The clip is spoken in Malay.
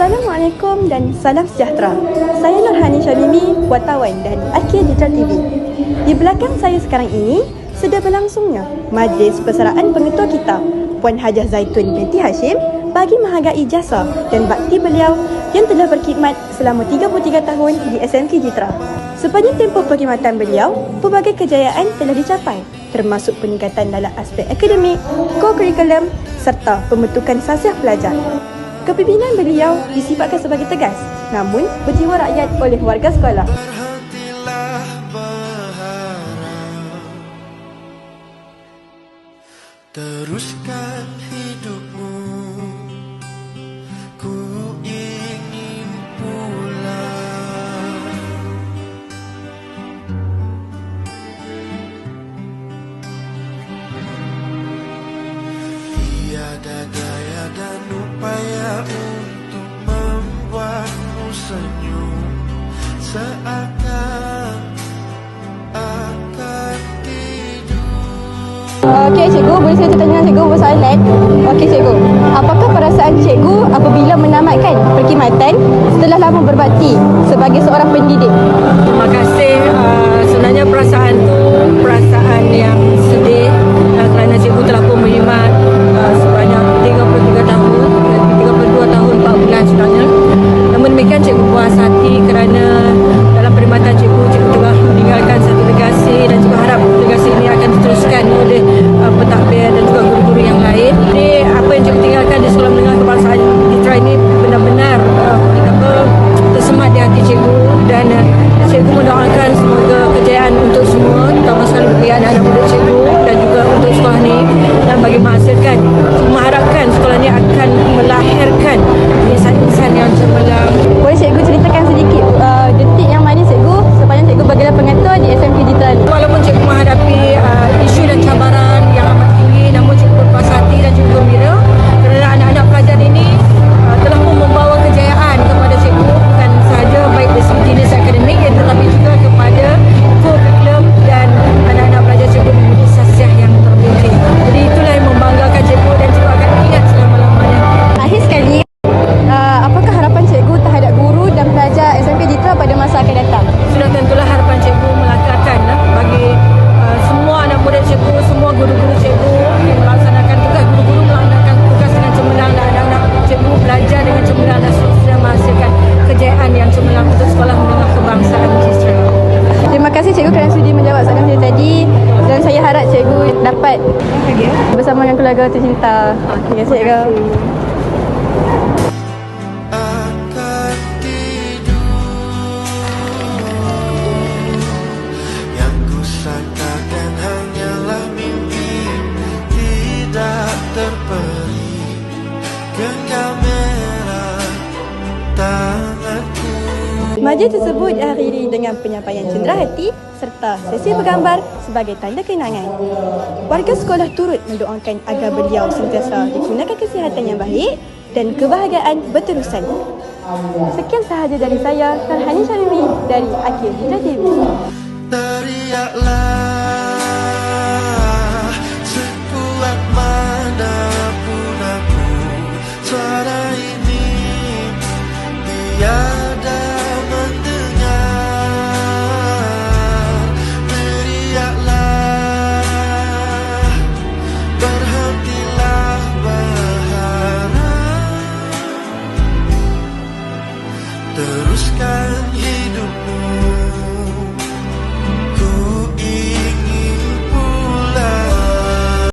Assalamualaikum dan salam sejahtera. Saya Nurhani Syamimi, wartawan dari Akhir Digital TV. Di belakang saya sekarang ini sedang berlangsungnya majlis persaraan pengetua kita, Puan Hajah Zaitun binti Hashim, bagi menghargai jasa dan bakti beliau yang telah berkhidmat selama 33 tahun di SMK Jitra. Sepanjang tempoh perkhidmatan beliau, pelbagai kejayaan telah dicapai, termasuk peningkatan dalam aspek akademik, co-curriculum serta pembentukan sasiah pelajar. Kepimpinan beliau disifatkan sebagai tegas, namun berjiwa rakyat oleh warga sekolah. Berhentilah berharap, teruskan hidupmu, ku ingin pulang. Tiada daya dan upaya untuk membuatmu senyum, seakan akan tidur. Okey cikgu, boleh saya tanya cikgu bersoalan? Okey cikgu, apakah perasaan cikgu apabila menamatkan perkhidmatan setelah lama berbakti sebagai seorang pendidik? Terima kasih. Sebenarnya perasaan tu perasaan yang sedih kerana cikgu telah pun berkhidmat sebanyak 33 tahun, 32 tahun 4 bulan sebenarnya. Namun demikian cikgu puas hati kerana dalam perkhidmatan cikgu telah meninggalkan satu legasi dan juga harap legasi ini akan diteruskan oleh pentadbir dan juga guru-guru yang lain. Jadi apa yang cikgu tinggalkan di Sekolah Menengah Kebangsaan Jitra ini benar-benar tersemat di hati cikgu, dan cikgu mendoakan semoga kejayaan untuk semua, terutama sekali bagi anak-anak muda cikgu dan juga untuk sekolah ini, dan bagi menghasilkan, mengharapkan sekolah ini akan melahirkan insan-insan yang cemerlang. Boleh cikgu ceritakan sedikit detik yang manis cikgu sepanjang cikgu bergelar pengetua di SMK Jitra ni? Walaupun cikgu menghadapi isu dan cabaran yang amat tinggi, namun cikgu berpuas hati dan cikgu gembira kerana anak-anak pelajar ini telah pun membawa kejayaan kepada cikgu, bukan sahaja baik dari segi jenis akademik, tetapi juga kepada curriculum dan anak-anak pelajar cikgu memiliki sasiah yang terpilih. Jadi itulah yang membanggakan cikgu dan cikgu akan ingat selama-lamanya. Akhir sekali, apakah harapan cikgu terhadap guru dan pelajar SMK Jitra pada masa akan datang? Sudah tentulah harapan cikgu melangkahkan bagi semua anak murid cikgu, semua guru-guru cikgu yang melaksanakan tugas, guru-guru melaksanakan tugas dengan cemerlang, dan anak-anak cikgu belajar dengan cemerlang dan seterusnya menghasilkan kejayaan yang cemerlang untuk Sekolah Menengah Kebangsaan Jitra. Terima kasih cikgu kerana sudi menjawab soalan saya tadi, dan saya harap cikgu dapat bersama dengan keluarga tercinta. Terima kasih cikgu. Akan tidur, yang kusangkakan hanyalah mimpi tidak terperi, genggam merah tanganku. Majlis tersebut diakhiri dengan penyampaian cenderahati serta sesi bergambar sebagai tanda kenangan. Warga sekolah turut mendoakan agar beliau sentiasa digunakan kesihatan yang baik dan kebahagiaan berterusan. Sekian sahaja dari saya, Nurhani Syamimi dari Akhir Digital TV. Teriaklah